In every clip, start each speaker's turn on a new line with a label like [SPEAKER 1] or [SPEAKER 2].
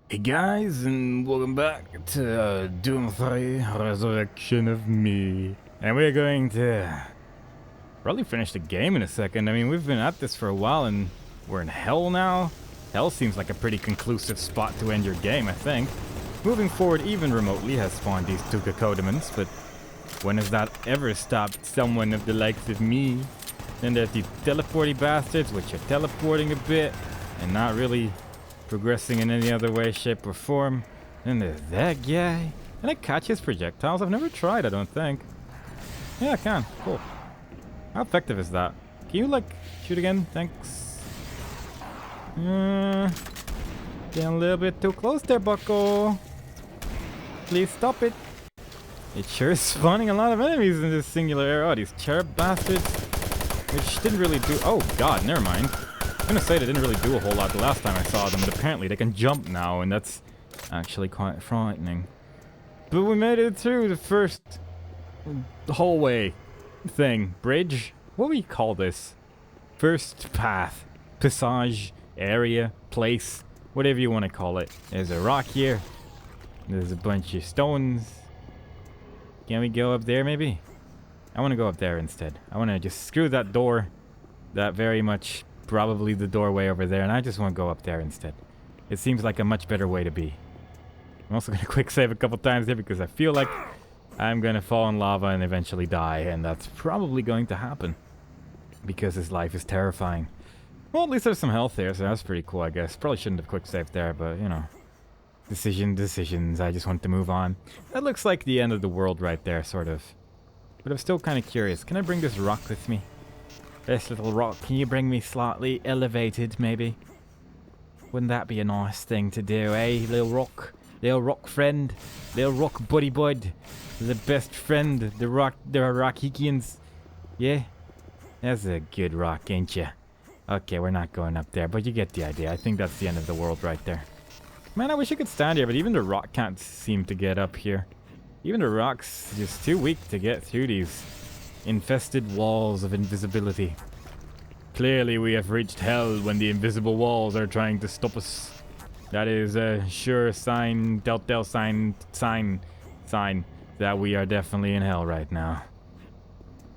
[SPEAKER 1] Hey guys, and welcome back to Doom 3 Resurrection of Me. And we're going to probably finish the game in a second. I mean, we've been at this for a while and we're in hell now. Hell seems like a pretty conclusive spot to end your game, I think. Moving forward even remotely has spawned these two cacodemons, but when has that ever stopped someone of the likes of me? Then there's these teleporty bastards, which are teleporting a bit and not really progressing in any other way, shape, or form. Then there's that guy. Can I catch his projectiles? I've never tried, I don't think. Yeah, I can. Cool. How effective is that? Can you, like, shoot again? Thanks. Getting a little bit too close there, bucko. Please stop it. It sure is spawning a lot of enemies in this singular area. Oh, these cherub bastards. Which didn't really do... Oh, God, never mind. I'm gonna say they didn't really do a whole lot the last time I saw them, but apparently they can jump now, and that's actually quite frightening. But we made it through the first hallway thing. Bridge? What do we call this? First path. Passage. Area. Place. Whatever you want to call it. There's a rock here. There's a bunch of stones. Can we go up there, maybe? I want to go up there instead. I want to just screw that door. That very much... probably the doorway over there, and I just want to go up there instead. It seems like a much better way to be. I'm also going to quick save a couple times here because I feel like I'm going to fall in lava and eventually die, and that's probably going to happen because this life is terrifying. Well, at least there's some health there, so that's pretty cool, I guess. Probably shouldn't have quick saved there, but, you know. Decisions. I just want to move on. That looks like the end of the world right there, sort of. But I'm still kind of curious. Can I bring this rock with me? This little rock, can you bring me slightly elevated, maybe? Wouldn't that be a nice thing to do, eh, little rock? Little rock friend? Little rock buddy bud? The best friend, the Rockikians. Yeah? That's a good rock, ain't ya? Okay, we're not going up there, but you get the idea. I think that's the end of the world right there. Man, I wish I could stand here, but even the rock can't seem to get up here. Even the rock's just too weak to get through these infested walls of invisibility. Clearly we have reached hell when the invisible walls are trying to stop us. That is a sure sign, telltale sign that we are definitely in hell right now.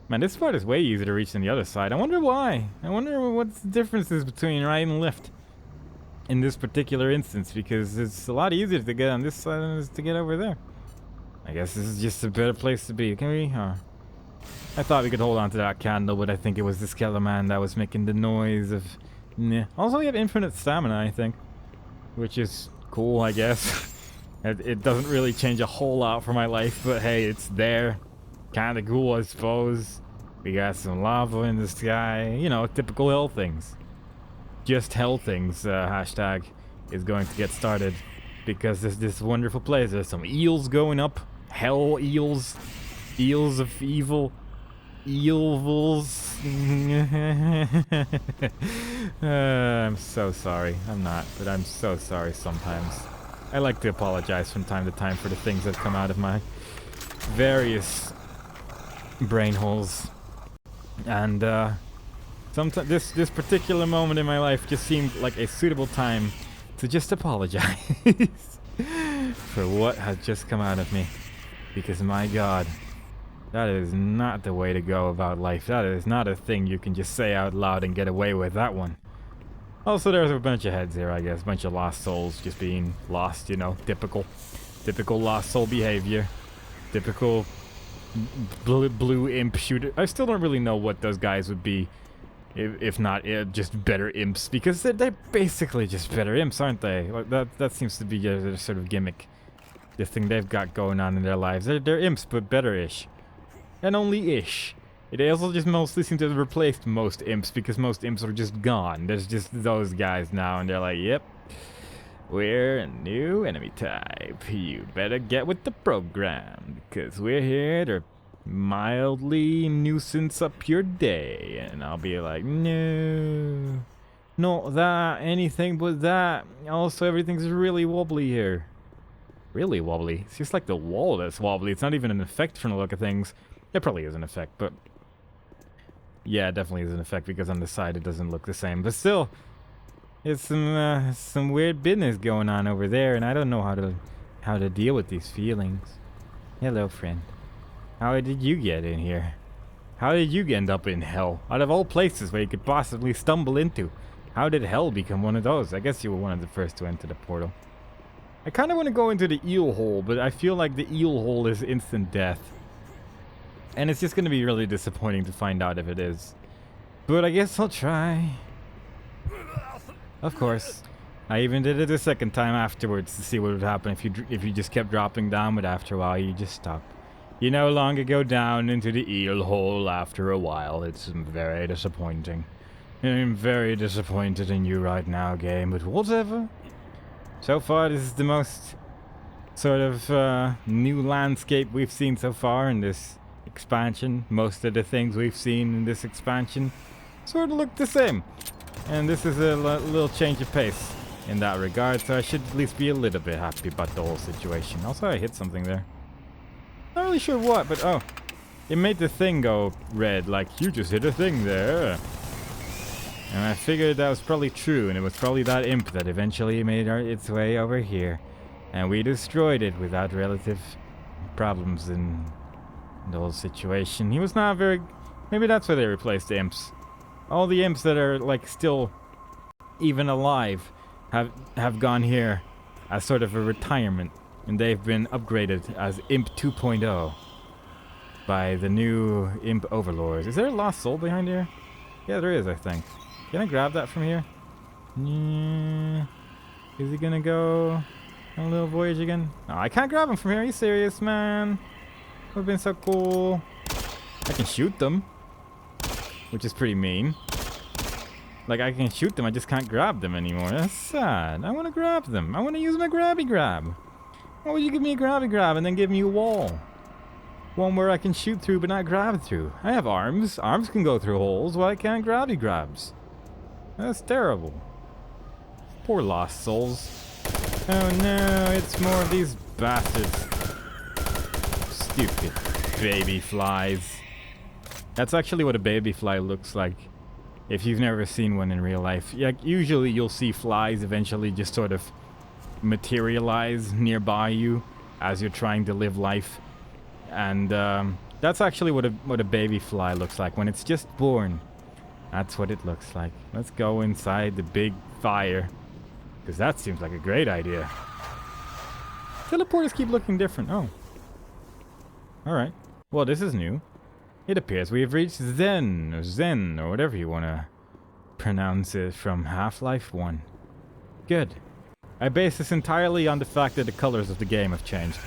[SPEAKER 1] Man, this part is way easier to reach than the other side. I wonder why. I wonder what the difference is between right and left in this particular instance, because it's a lot easier to get on this side than it is to get over there. I guess this is just a better place to be. Can we? I thought we could hold on to that candle, but I think it was the skeleton man that was making the noise of... Nah. Also, we have infinite stamina, I think. Which is cool, I guess. It doesn't really change a whole lot for my life, but hey, it's there. Kinda cool, I suppose. We got some lava in the sky. You know, typical hell things. Just hell things, hashtag, is going to get started. Because there's this wonderful place. There's some eels going up. Hell eels. Eels of evil. Eels. I'm so sorry. I'm not, but I'm so sorry sometimes. I like to apologize from time to time for the things that come out of my various brain holes. And sometimes this particular moment in my life just seemed like a suitable time to just apologize for what has just come out of me. Because my God, that is not the way to go about life. That is not a thing you can just say out loud and get away with, that one. Also, there's a bunch of heads here, I guess. A bunch of lost souls just being lost, you know. Typical lost soul behavior. Typical blue imp shooter. I still don't really know what those guys would be. If not just better imps. Because they're basically just better imps, aren't they? Like that seems to be their sort of gimmick. The thing they've got going on in their lives. They're imps, but better-ish. And only ish. They also just mostly seem to have replaced most imps because most imps are just gone. There's just those guys now, and they're like, yep, we're a new enemy type. You better get with the program because we're here to mildly nuisance up your day. And I'll be like, no, not that, anything but that. Also, everything's really wobbly here. Really wobbly? It's just like the wall that's wobbly. It's not even an effect from the look of things. It probably is an effect, but... yeah, it definitely is an effect because on the side it doesn't look the same. But still, There's some weird business going on over there, and I don't know how to deal with these feelings. Hello, friend. How did you get in here? How did you end up in hell? Out of all places where you could possibly stumble into, how did hell become one of those? I guess you were one of the first to enter the portal. I kind of want to go into the eel hole, but I feel like the eel hole is instant death. And it's just going to be really disappointing to find out if it is. But I guess I'll try. Of course. I even did it a second time afterwards to see what would happen if you just kept dropping down, but after a while you just stop. You no longer go down into the eel hole after a while. It's very disappointing. I'm very disappointed in you right now, game, but whatever. So far, this is the most sort of new landscape we've seen so far in this expansion. Most of the things we've seen in this expansion sort of look the same. And this is a little change of pace in that regard, so I should at least be a little bit happy about the whole situation. Also, I hit something there. Not really sure what, but oh. It made the thing go red, like, you just hit a thing there. And I figured that was probably true, and it was probably that imp that eventually made its way over here. And we destroyed it without relative problems in the whole situation. He was not very... Maybe that's why they replaced the imps. All the imps that are, like, still even alive have gone here as sort of a retirement. And they've been upgraded as Imp 2.0 by the new Imp Overlords. Is there a lost soul behind here? Yeah, there is, I think. Can I grab that from here? Yeah. Is he gonna go on a little voyage again? No, I can't grab him from here. Are you serious, man? Would've been so cool. I can shoot them, which is pretty mean. Like, I can shoot them, I just can't grab them anymore. That's sad. I want to grab them. I want to use my grabby grab. Why would you give me a grabby grab and then give me a wall? One where I can shoot through but not grab through. I have arms. Arms can go through holes. Why can't grabby grabs? That's terrible. Poor lost souls. Oh no, it's more of these bastards. Stupid baby flies. That's actually what a baby fly looks like. If you've never seen one in real life. Yeah, usually you'll see flies eventually just sort of materialize nearby you as you're trying to live life. And that's actually what a baby fly looks like when it's just born. That's what it looks like. Let's go inside the big fire, because that seems like a great idea. Teleporters keep looking different. Oh. Alright. Well, this is new. It appears we have reached Zen, or whatever you want to pronounce it, from Half-Life 1. Good. I base this entirely on the fact that the colors of the game have changed.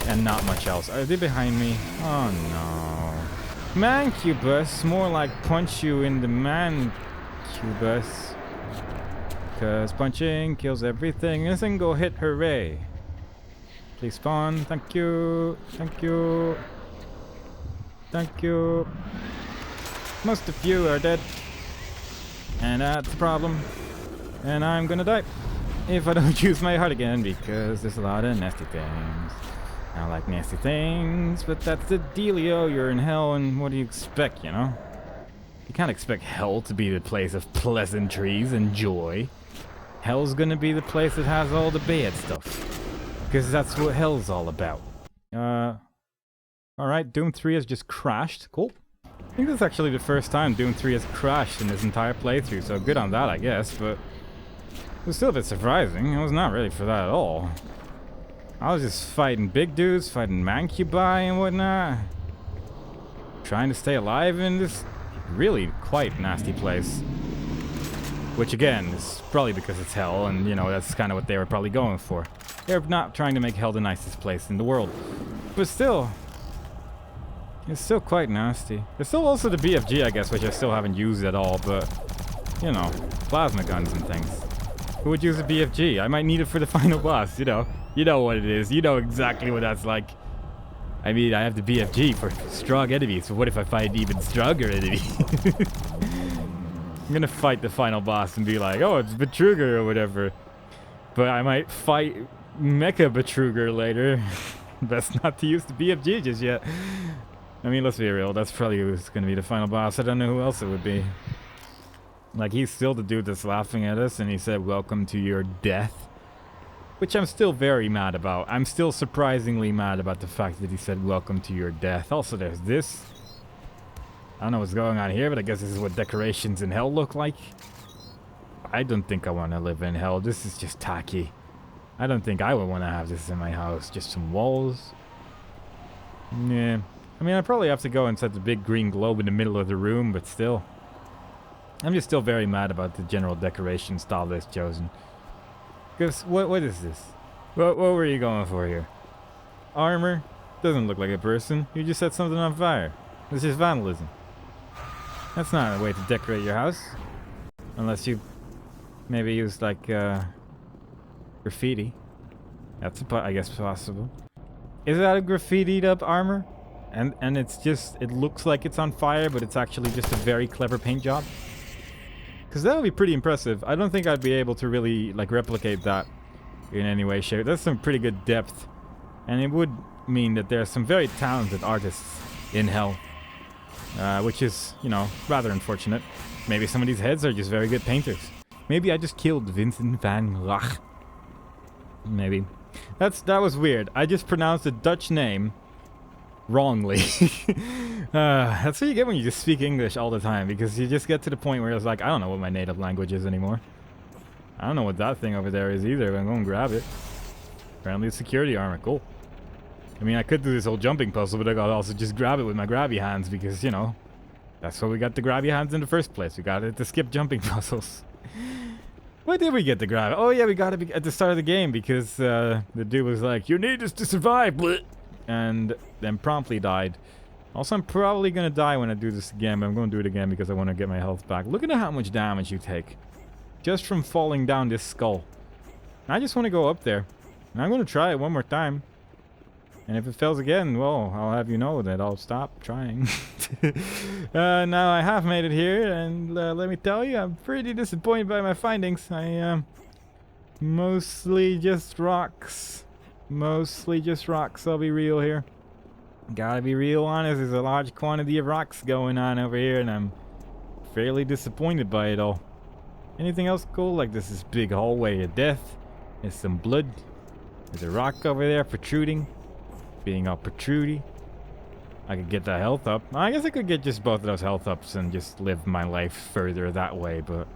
[SPEAKER 1] And not much else. Are they behind me? Oh no. Mancubus, more like punch you in the mancubus. Cause punching kills everything. A single hit, hooray. Please spawn, thank you, thank you. Thank you. Most of you are dead. And that's the problem. And I'm gonna die if I don't use my heart again, because there's a lot of nasty things. I don't like nasty things, but that's the dealio. You're in hell, and what do you expect, you know? You can't expect hell to be the place of pleasantries and joy. Hell's gonna be the place that has all the bad stuff. Because that's what hell's all about. Alright, Doom 3 has just crashed. Cool. I think that's actually the first time Doom 3 has crashed in this entire playthrough, so good on that, I guess, but it was still a bit surprising. I was not ready for that at all. I was just fighting big dudes, fighting mancubi and whatnot. Trying to stay alive in this really quite nasty place. Which again, is probably because it's hell, and you know, that's kind of what they were probably going for. They're not trying to make hell the nicest place in the world. But still, it's still quite nasty. There's still also the BFG, I guess, which I still haven't used at all, but, you know, plasma guns and things. Who would use a BFG? I might need it for the final boss, you know. You know what it is. You know exactly what that's like. I mean, I have the BFG for strong enemies, so what if I fight even stronger enemies? I'm gonna fight the final boss and be like, oh, it's Helltruger or whatever. But I might fight Mecha Helltruger later. Best not to use the BFG just yet. I mean, let's be real. That's probably who's gonna be the final boss. I don't know who else it would be. Like, he's still the dude that's laughing at us, and he said, "Welcome to your death." Which I'm still very mad about. I'm still surprisingly mad about the fact that he said, "Welcome to your death." Also, there's this. I don't know what's going on here, but I guess this is what decorations in hell look like. I don't think I want to live in hell. This is just tacky. I don't think I would want to have this in my house. Just some walls. Yeah. I mean, I probably have to go and set the big green globe in the middle of the room, but still. I'm just still very mad about the general decoration style that's chosen. Because, what is this? What were you going for here? Armor? Doesn't look like a person. You just set something on fire. This is vandalism. That's not a way to decorate your house. Unless you maybe use, like, graffiti. That's, I guess, possible. Is that a graffitied up armor? And it's just, it looks like it's on fire, but it's actually just a very clever paint job? Because that would be pretty impressive. I don't think I'd be able to really, like, replicate that in any way, shape. That's some pretty good depth. And it would mean that there are some very talented artists in hell. Which is, you know, rather unfortunate. Maybe some of these heads are just very good painters. Maybe I just killed Vincent van Gogh. Maybe. That was weird. I just pronounced a Dutch name wrongly. That's what you get when you just speak English all the time, because you just get to the point where it's like, I don't know what my native language is anymore. I don't know what that thing over there is either, but I'm going to grab it. Apparently it's security armor. Cool. I mean, I could do this whole jumping puzzle, but I gotta also just grab it with my grabby hands, because, you know, that's what we got the grabby hands in the first place. We got it to skip jumping puzzles. Why did we get the grab? Oh yeah, we got it at the start of the game, because the dude was like, "You need this to survive," and then promptly died. Also, I'm probably gonna die when I do this again, but I'm gonna do it again because I want to get my health back. Look at how much damage you take just from falling down this skull. I just want to go up there, and I'm gonna try it one more time. And if it fails again, well, I'll have you know that I'll stop trying. Now I have made it here, and let me tell you, I'm pretty disappointed by my findings. Mostly just rocks. Mostly just rocks, I'll be real here. Gotta be real honest, there's a large quantity of rocks going on over here, and I'm fairly disappointed by it all. Anything else cool? Like this is big hallway of death. There's some blood. There's a rock over there protruding. Being all protrudy. I could get that health up. I guess I could get just both of those health ups and just live my life further that way, but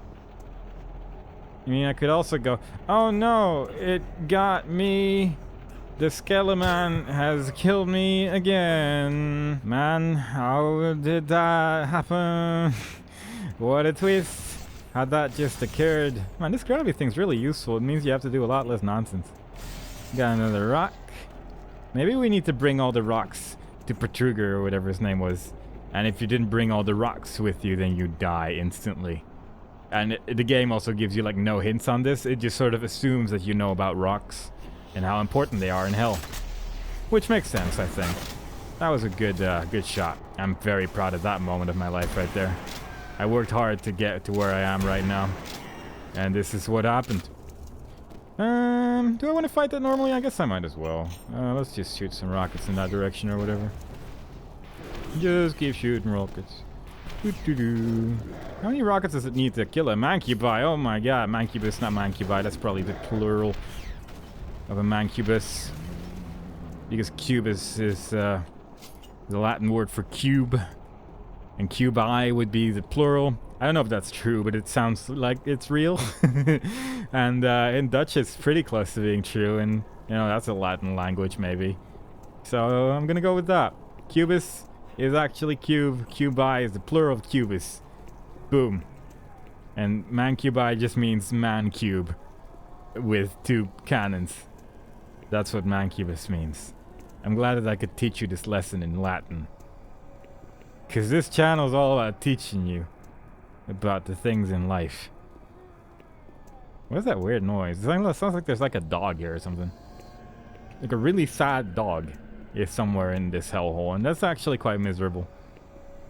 [SPEAKER 1] I mean, I could also go, oh no, it got me. The Skeleman has killed me again. Man, how did that happen? What a twist. How'd that just occurred? Man, this gravity thing's really useful. It means you have to do a lot less nonsense. Got another rock. Maybe we need to bring all the rocks to Helltruger or whatever his name was. And if you didn't bring all the rocks with you, then you die instantly. And the game also gives you like no hints on this. It just sort of assumes that you know about rocks and how important they are in hell. Which makes sense, I think. That was a good shot. I'm very proud of that moment of my life right there. I worked hard to get to where I am right now. And this is what happened. Do I want to fight that normally? I guess I might as well. Let's just shoot some rockets in that direction or whatever. Just keep shooting rockets. Doo-doo-doo. How many rockets does it need to kill a mancubi? Oh my god, mancubus, not mancubi. That's probably the plural of a mancubus. Because cubus is the Latin word for cube. And cubi would be the plural. I don't know if that's true, but it sounds like it's real. And in Dutch, it's pretty close to being true. And, you know, that's a Latin language, maybe. So I'm going to go with that. Cubus is actually cube. Cubi is the plural of cubus. Boom. And mancubi just means man cube with two cannons. That's what mancubus means. I'm glad that I could teach you this lesson in Latin. Because this channel is all about teaching you about the things in life. What is that weird noise? It sounds like there's like a dog here or something. Like a really sad dog is somewhere in this hellhole, and that's actually quite miserable.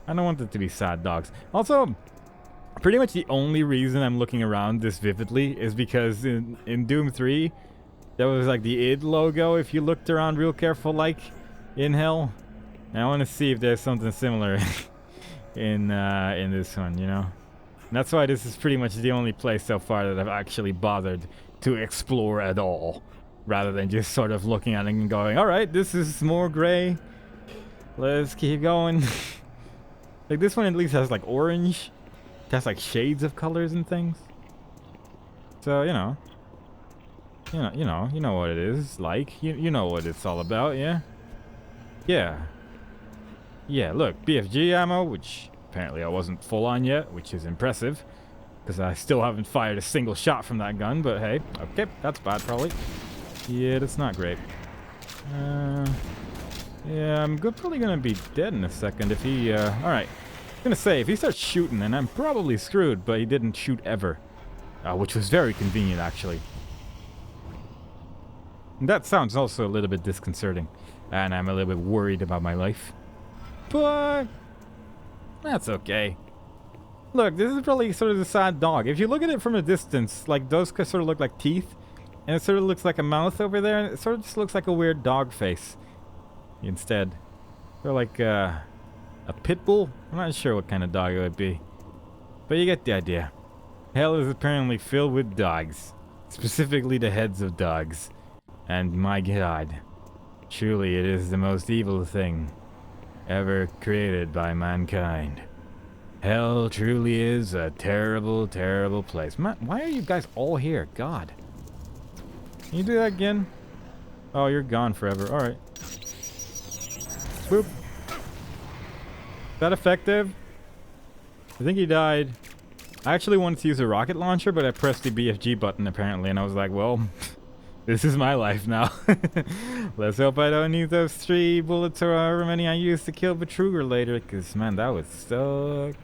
[SPEAKER 1] I don't want it to be sad dogs. Also, pretty much the only reason I'm looking around this vividly is because in Doom 3, there was like the id logo if you looked around real careful, like in hell. And I want to see if there's something similar in this one, you know. And that's why this is pretty much the only place so far that I've actually bothered to explore at all. Rather than just sort of looking at it and going, alright, this is more gray. Let's keep going. Like this one at least has like orange. It has like shades of colors and things. So, you know what it is like. You know what it's all about, yeah? Yeah. Yeah, look, BFG ammo, which apparently I wasn't full on yet, which is impressive. Because I still haven't fired a single shot from that gun, but hey, okay, that's bad probably. Yeah, that's not great. Yeah, I'm probably gonna be dead in a second if he, alright. I'm gonna say, if he starts shooting, then I'm probably screwed, but he didn't shoot ever. Which was very convenient, actually. And that sounds also a little bit disconcerting, and I'm a little bit worried about my life. But that's okay. Look, this is probably sort of the sad dog. If you look at it from a distance, like those sort of look like teeth, and it sort of looks like a mouth over there, and it sort of just looks like a weird dog face instead. Or like a pit bull? I'm not sure what kind of dog it would be. But you get the idea. Hell is apparently filled with dogs. Specifically the heads of dogs. And my god, truly it is the most evil thing ever created by mankind. Hell truly is a terrible, terrible place. Man, why are you guys all here? God. Can you do that again? Oh, you're gone forever. Alright. Boop. Is that effective? I think he died. I actually wanted to use a rocket launcher, but I pressed the BFG button apparently, and I was like, well, this is my life now. Let's hope I don't need those 3 bullets or however many I used to kill Helltruger later, because, man, that would suck.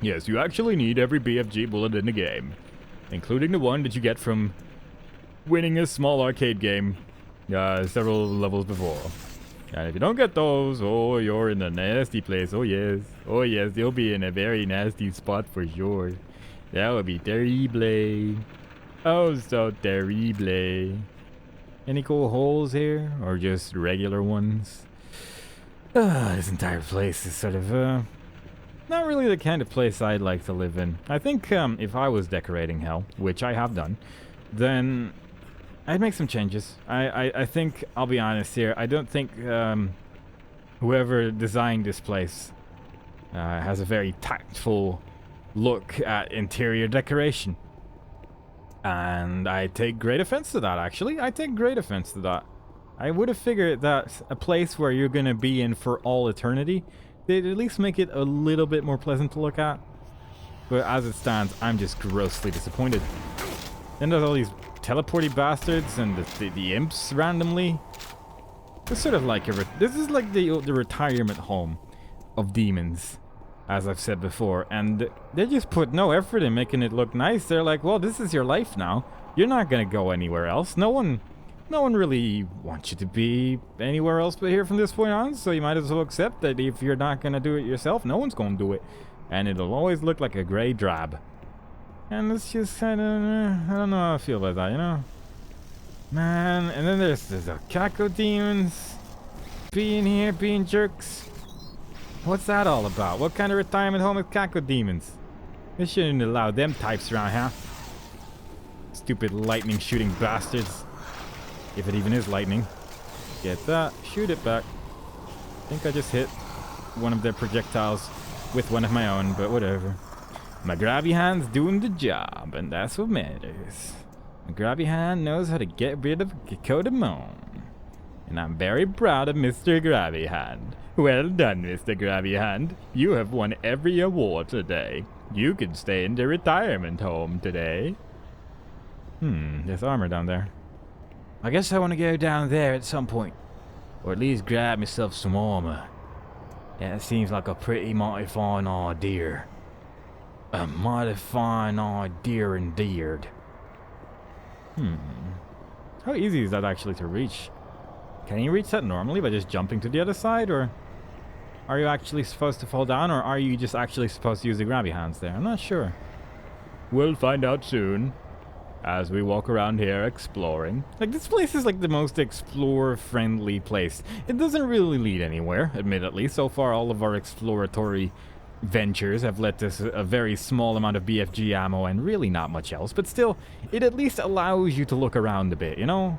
[SPEAKER 1] Yes, you actually need every BFG bullet in the game, including the one that you get from winning a small arcade game several levels before. And if you don't get those, oh, you're in a nasty place. Oh yes, you'll be in a very nasty spot for sure. That would be terrible. Oh, so terrible. Any cool holes here, or just regular ones? This entire place is sort of not really the kind of place I'd like to live in. I think if I was decorating Hell, which I have done, then I'd make some changes. I think, I'll be honest here, I don't think whoever designed this place has a very tactful look at interior decoration. And I take great offense to that, actually. I take great offense to that. I would have figured that a place where you're going to be in for all eternity, they'd at least make it a little bit more pleasant to look at. But as it stands, I'm just grossly disappointed. Then there's all these teleporty bastards and the imps randomly. It's sort of like this is like the retirement home of demons, as I've said before, and they just put no effort in making it look nice. They're like, well, this is your life now. You're not gonna go anywhere else. No one really wants you to be anywhere else but here from this point on, so you might as well accept that if you're not gonna do it yourself, no one's gonna do it. And it'll always look like a gray drab. And it's just kind of, I don't know how I feel about that, you know? Man, and then there's the Kako demons being here, being jerks. What's that all about? What kind of retirement home is Kako demons? They shouldn't allow them types around, huh? Stupid lightning shooting bastards. If it even is lightning. Get that. Shoot it back. I think I just hit one of their projectiles with one of my own, but whatever. My grabby hand's doing the job, and that's what matters. My grabby hand knows how to get rid of Kodomon. And I'm very proud of Mr. Grabby Hand. Well done, Mr. Grabby Hand. You have won every award today. You can stay in the retirement home today. There's armor down there. I guess I want to go down there at some point. Or at least grab myself some armor. That seems like a pretty mighty fine idea. A mighty fine idea indeed. How easy is that actually to reach? Can you reach that normally by just jumping to the other side, or are you actually supposed to fall down, or are you just actually supposed to use the grabby hands there? I'm not sure. We'll find out soon as we walk around here exploring. Like, this place is like the most explorer-friendly place. It doesn't really lead anywhere, admittedly. So far, all of our exploratory ventures have led to a very small amount of BFG ammo and really not much else, but still, it at least allows you to look around a bit, you know?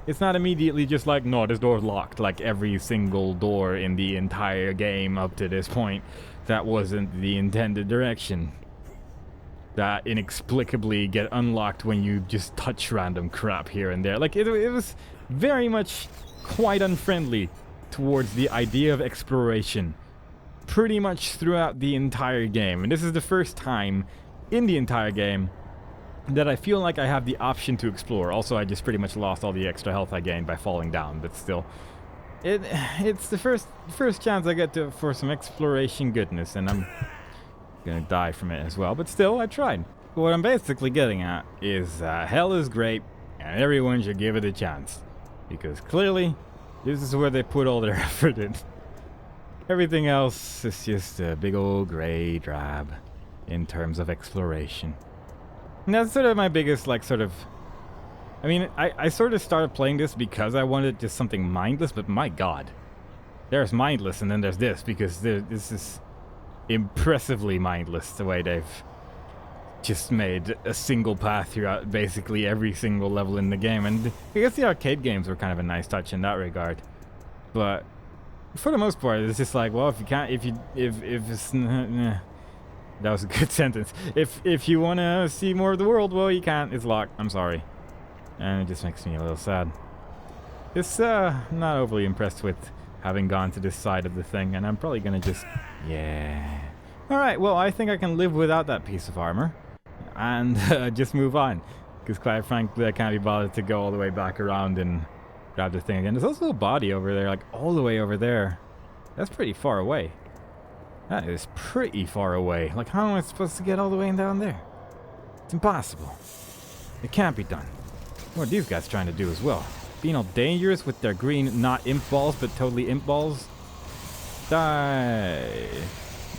[SPEAKER 1] It's not immediately just like, no, this door's locked, like every single door in the entire game up to this point. That wasn't the intended direction. That inexplicably get unlocked when you just touch random crap here and there. Like, it was very much quite unfriendly towards the idea of exploration pretty much throughout the entire game. And this is the first time in the entire game that I feel like I have the option to explore. Also, I just pretty much lost all the extra health I gained by falling down, but still. It's the first chance I get for some exploration goodness, and I'm gonna die from it as well, but still, I tried. What I'm basically getting at is hell is great, and everyone should give it a chance. Because clearly, this is where they put all their effort in. Everything else is just a big old gray drab in terms of exploration. And that's sort of my biggest, like, sort of... I mean, I sort of started playing this because I wanted just something mindless, but my god. There's mindless, and then there's this, because this is impressively mindless, the way they've just made a single path throughout basically every single level in the game. And I guess the arcade games were kind of a nice touch in that regard. But for the most part, it's just like, well, if you can't, if it's... That was a good sentence. If you want to see more of the world, well, you can't. It's locked. I'm sorry. And it just makes me a little sad. It's not overly impressed with having gone to this side of the thing, and I'm probably gonna just... Yeah. Alright, well, I think I can live without that piece of armor. And just move on. Because quite frankly, I can't be bothered to go all the way back around and grab the thing again. There's also a body over there, like all the way over there. That's pretty far away. That is pretty far away. Like, how am I supposed to get all the way down there? It's impossible. It can't be done. What are these guys trying to do as well? Being all dangerous with their green, not imp balls, but totally imp balls. Die.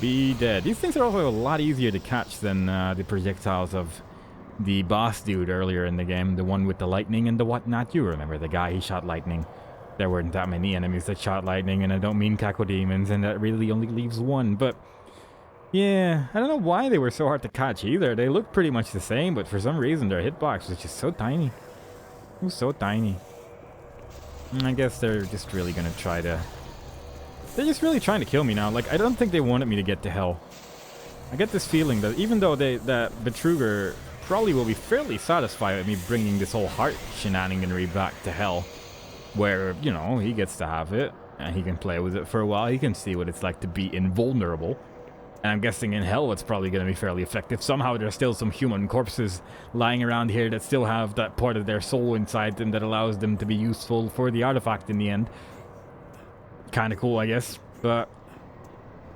[SPEAKER 1] Be dead. These things are also a lot easier to catch than the projectiles of the boss dude earlier in the game. The one with the lightning and the whatnot. You remember the guy, he shot lightning. There weren't that many enemies that shot lightning, and I don't mean cacodemons, and that really only leaves one, but... Yeah, I don't know why they were so hard to catch either. They look pretty much the same, but for some reason their hitbox was just so tiny. It was so tiny. And I guess they're just really gonna try to... They're just really trying to kill me now. Like, I don't think they wanted me to get to hell. I get this feeling that even though that Helltruger probably will be fairly satisfied with me bringing this whole heart shenaniganry back to hell, where, you know, he gets to have it, and he can play with it for a while. He can see what it's like to be invulnerable. And I'm guessing in hell it's probably going to be fairly effective. Somehow there's still some human corpses lying around here that still have that part of their soul inside them that allows them to be useful for the artifact in the end. Kind of cool, I guess. But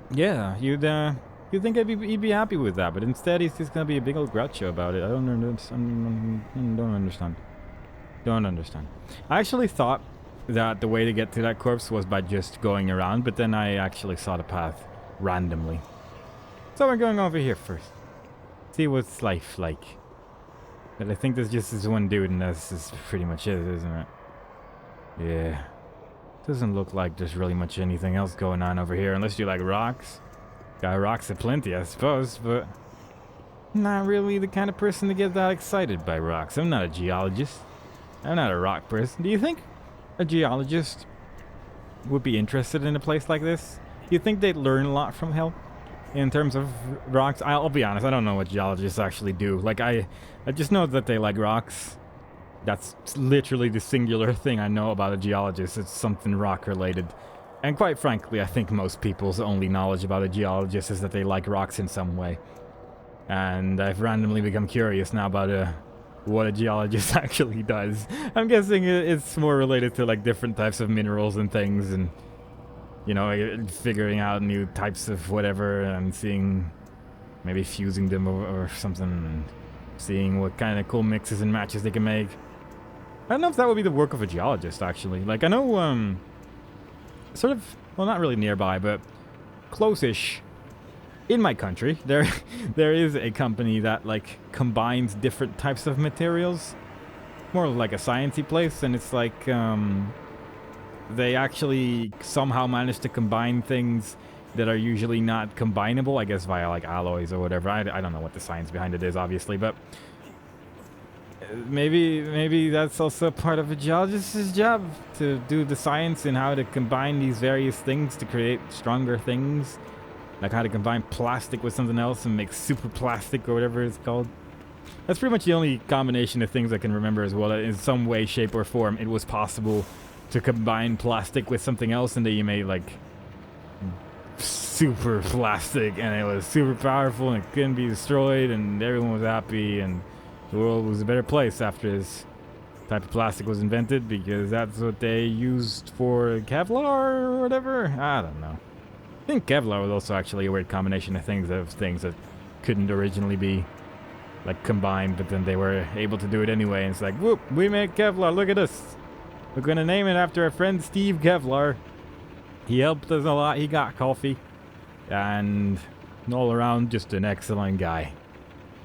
[SPEAKER 1] yeah, you'd think he'd be happy with that, but instead he's just going to be a big old groucho about it. I don't understand. Don't understand. I actually thought that the way to get to that corpse was by just going around, but then I actually saw the path randomly. So we're going over here first. See what's life like. But I think there's just this one dude, and this is pretty much it, isn't it? Yeah. Doesn't look like there's really much anything else going on over here, unless you like rocks. Got rocks aplenty, I suppose, but... Not really the kind of person to get that excited by rocks. I'm not a geologist. I'm not a rock person. Do you think a geologist would be interested in a place like this? Do you think they'd learn a lot from hell in terms of rocks? I'll be honest, I don't know what geologists actually do. Like, I just know that they like rocks. That's literally the singular thing I know about a geologist. It's something rock related. And quite frankly, I think most people's only knowledge about a geologist is that they like rocks in some way. And I've randomly become curious now about what a geologist actually does. I'm guessing it's more related to like different types of minerals and things, and you know, figuring out new types of whatever and seeing, maybe fusing them or something, and seeing what kind of cool mixes and matches they can make. I don't know if that would be the work of a geologist, actually. Like, I know, sort of, well, not really nearby, but close-ish. In my country, there is a company that, like, combines different types of materials. More like a sciencey place, and it's like, they actually somehow managed to combine things that are usually not combinable, I guess via like alloys or whatever. I don't know what the science behind it is, obviously, but maybe that's also part of a geologist's job, to do the science and how to combine these various things to create stronger things, like how to combine plastic with something else and make super plastic or whatever it's called. That's pretty much the only combination of things I can remember as well. In some way, shape, or form, it was possible to combine plastic with something else, and then you made like super plastic, and it was super powerful, and it couldn't be destroyed, and everyone was happy, and the world was a better place after this type of plastic was invented, because that's what they used for Kevlar or whatever. I don't know. I think Kevlar was also actually a weird combination of things that couldn't originally be like combined, but then they were able to do it anyway, and it's like, whoop, we make Kevlar, look at us. We're gonna name it after our friend Steve Kevlar. He helped us a lot, he got coffee, and all around just an excellent guy.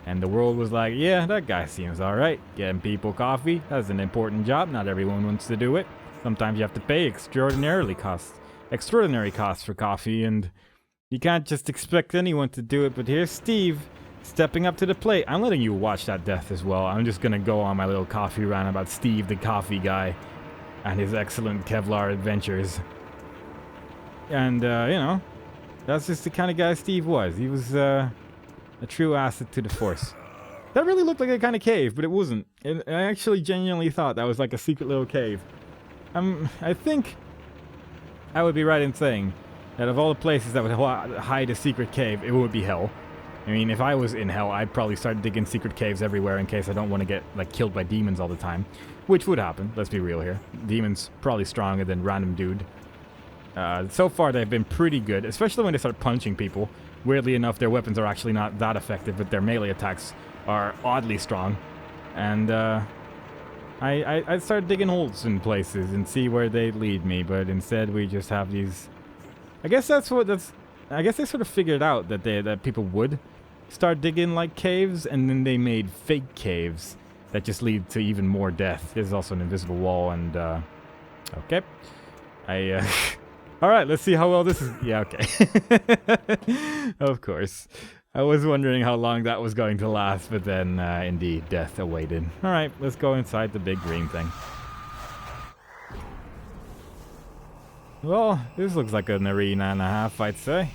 [SPEAKER 1] And the world was like, yeah, that guy seems alright. Getting people coffee, that's an important job, not everyone wants to do it. Sometimes you have to pay extraordinary costs for coffee, and you can't just expect anyone to do it, but here's Steve, stepping up to the plate. I'm letting you watch that death as well. I'm just gonna go on my little coffee rant about Steve the coffee guy and his excellent Kevlar adventures. And, you know, that's just the kind of guy Steve was. He was, a true asset to the Force. That really looked like a kind of cave, but it wasn't. I actually genuinely thought that was like a secret little cave. I think I would be right in saying that of all the places that would hide a secret cave, it would be Hell. I mean, if I was in Hell, I'd probably start digging secret caves everywhere in case I don't want to get, like, killed by demons all the time. Which would happen, let's be real here. Demons probably stronger than random dude. So far, they've been pretty good, especially when they start punching people. Weirdly enough, their weapons are actually not that effective, but their melee attacks are oddly strong. And, I start digging holes in places and see where they lead me, but instead we just have these... I guess they sort of figured out that people would start digging like caves, and then they made fake caves that just lead to even more death. There's also an invisible wall, and okay. Alright, let's see how well this is. Yeah, okay. Of course. I was wondering how long that was going to last, but then indeed death awaited. Alright, let's go inside the big green thing. Well, this looks like an arena and a half, I'd say.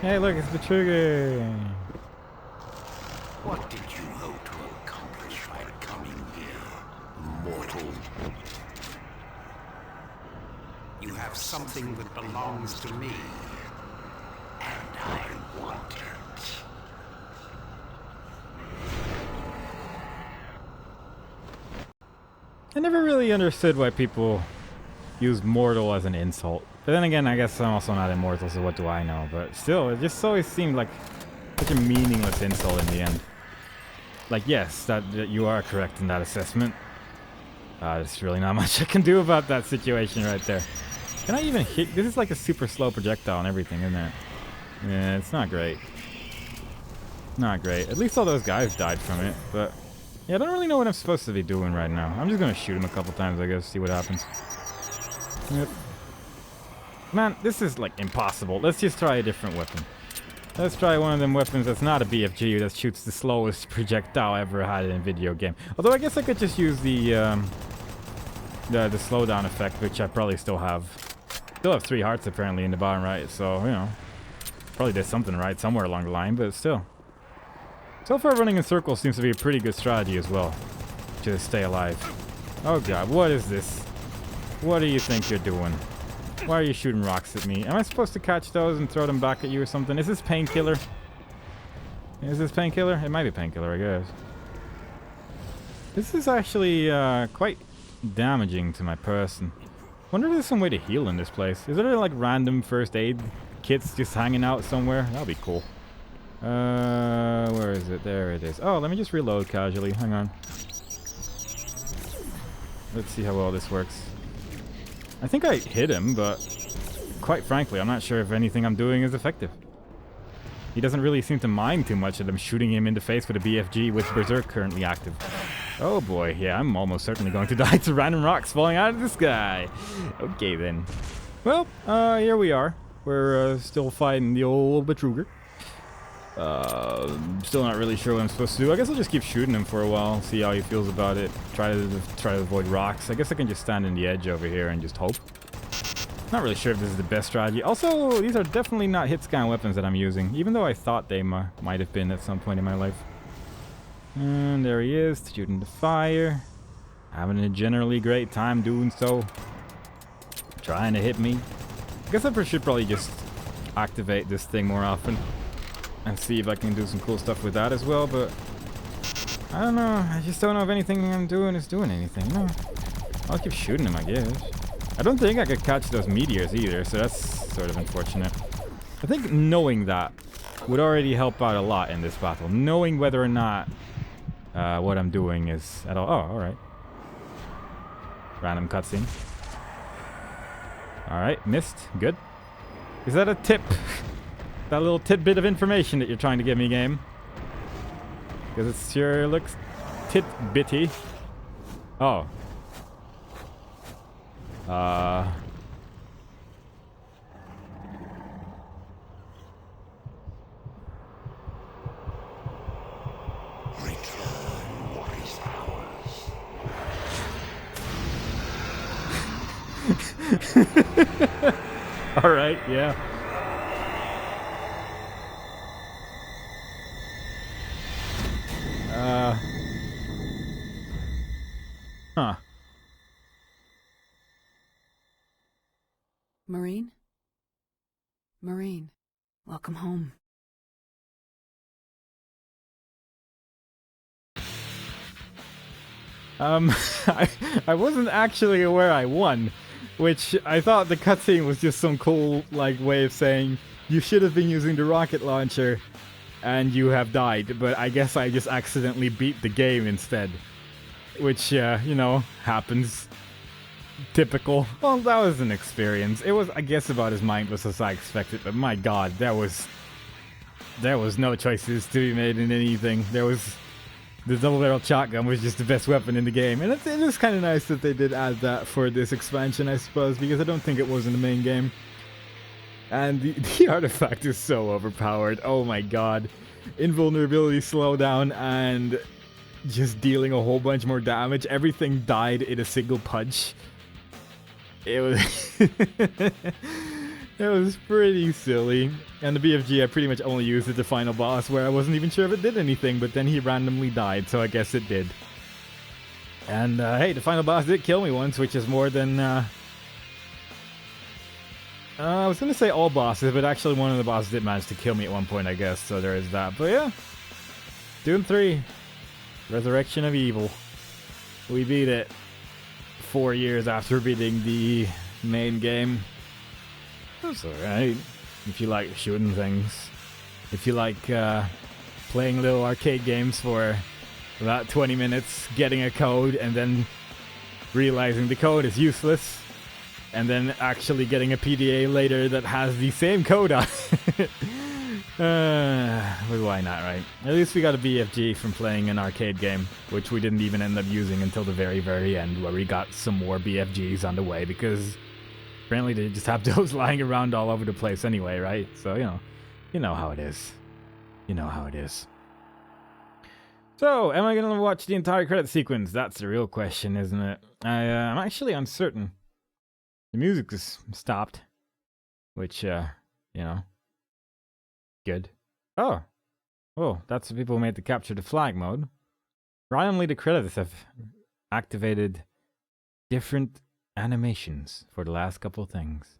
[SPEAKER 1] Hey, look, it's the trigger.
[SPEAKER 2] What did you hope to accomplish by coming here, mortal? You have something that belongs to me, and I want it.
[SPEAKER 1] I never really understood why people use mortal as an insult. But then again, I guess I'm also not immortal, so what do I know? But still, it just always seemed like such a meaningless insult in the end. Like, yes, that you are correct in that assessment. There's really not much I can do about that situation right there. Can I even hit? This is like a super slow projectile and everything, isn't it? Yeah, it's not great. Not great. At least all those guys died from it, but... yeah, I don't really know what I'm supposed to be doing right now. I'm just gonna shoot him a couple times, I guess, see what happens. Yep. Man, this is, like, impossible. Let's just try a different weapon. Let's try one of them weapons that's not a BFG that shoots the slowest projectile ever had in a video game. Although I guess I could just use the slowdown effect, which I probably still have. Still have 3 hearts apparently in the bottom right, so, you know. Probably did something right somewhere along the line, but still. So far, running in circles seems to be a pretty good strategy as well. To stay alive. Oh god, what is this? What do you think you're doing? Why are you shooting rocks at me? Am I supposed to catch those and throw them back at you or something? Is this painkiller? Is this painkiller? It might be painkiller, I guess. This is actually quite damaging to my person. Wonder if there's some way to heal in this place. Is there like random first aid kits just hanging out somewhere? That'll be cool. Where is it? There it is. Oh, let me just reload casually. Hang on. Let's see how well this works. I think I hit him, but quite frankly, I'm not sure if anything I'm doing is effective. He doesn't really seem to mind too much that I'm shooting him in the face with a BFG with Berserk currently active. Oh boy, yeah, I'm almost certainly going to die to random rocks falling out of the sky. Okay then. Well, here we are. We're still fighting the old Helltruger. Still not really sure what I'm supposed to do. I guess I'll just keep shooting him for a while, see how he feels about it. Try to avoid rocks. I guess I can just stand in the edge over here and just hope. Not really sure if this is the best strategy. Also, these are definitely not hit scan weapons that I'm using, even though I thought they might have been at some point in my life. And there he is, shooting the fire. Having a generally great time doing so. Trying to hit me. I guess I should probably just activate this thing more often. And see if I can do some cool stuff with that as well, but I don't know. I just don't know if anything I'm doing is doing anything. No. I'll keep shooting him, I guess. I don't think I could catch those meteors either, so that's sort of unfortunate. I think knowing that would already help out a lot in this battle. Knowing whether or not what I'm doing is at all... Oh, alright. Random cutscene. Alright, missed. Good. Is that a tip? That little tidbit of information that you're trying to give me, game? Because it sure looks tidbitty. Oh. Alright, yeah. Huh.
[SPEAKER 3] Marine? Marine, welcome home.
[SPEAKER 1] I wasn't actually aware I won, which I thought the cutscene was just some cool, like, way of saying you should have been using the rocket launcher and you have died, but I guess I just accidentally beat the game instead. Which, you know, happens. Typical. Well, that was an experience. It was, I guess, about as mindless as I expected, but my god, there was no choices to be made in anything. The double-barrel shotgun was just the best weapon in the game, and it is kind of nice that they did add that for this expansion, I suppose, because I don't think it was in the main game. And the artifact is so overpowered. Oh my god. Invulnerability, slowdown, and just dealing a whole bunch more damage. Everything died in a single punch. It was it was pretty silly. And the BFG I pretty much only used at the final boss, where I wasn't even sure if it did anything, but then he randomly died, so I guess it did. And hey, the final boss did kill me once, which is more than I was gonna say all bosses, but actually one of the bosses did manage to kill me at one point, I guess, so there is that. But yeah, Doom 3. Resurrection of Evil. We beat it 4 years after beating the main game. That's alright. If you like shooting things. If you like playing little arcade games for about 20 minutes, getting a code, and then realizing the code is useless, and then actually getting a PDA later that has the same code on it. But why not, right? At least we got a BFG from playing an arcade game, which we didn't even end up using until the very, very end, where we got some more BFGs on the way, because apparently they just have those lying around all over the place anyway, right? So, you know how it is. You know how it is. So, am I going to watch the entire credit sequence? That's the real question, isn't it? I'm actually uncertain. The music is stopped, which, you know, good. Oh, that's the people who made the capture the flag mode. Randomly, the credits have activated different animations for the last couple things.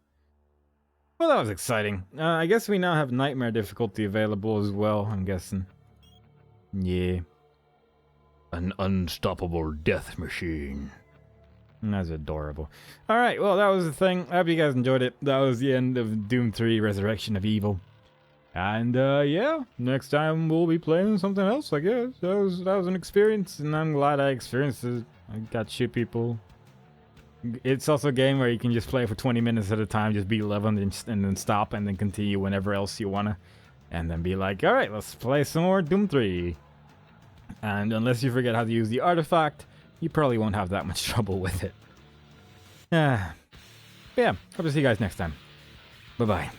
[SPEAKER 1] Well, that was exciting. I guess we now have nightmare difficulty available as well, I'm guessing. Yeah. An unstoppable death machine. That's adorable. Alright, well, that was the thing. I hope you guys enjoyed it. That was the end of Doom 3 Resurrection of Evil. And, yeah, next time we'll be playing something else, I guess. That was an experience, and I'm glad I experienced it. I got to shoot people. It's also a game where you can just play for 20 minutes at a time, just beat level, and then stop, and then continue whenever else you wanna. And then be like, alright, let's play some more Doom 3. And unless you forget how to use the artifact, you probably won't have that much trouble with it. But yeah, hope to see you guys next time. Bye-bye.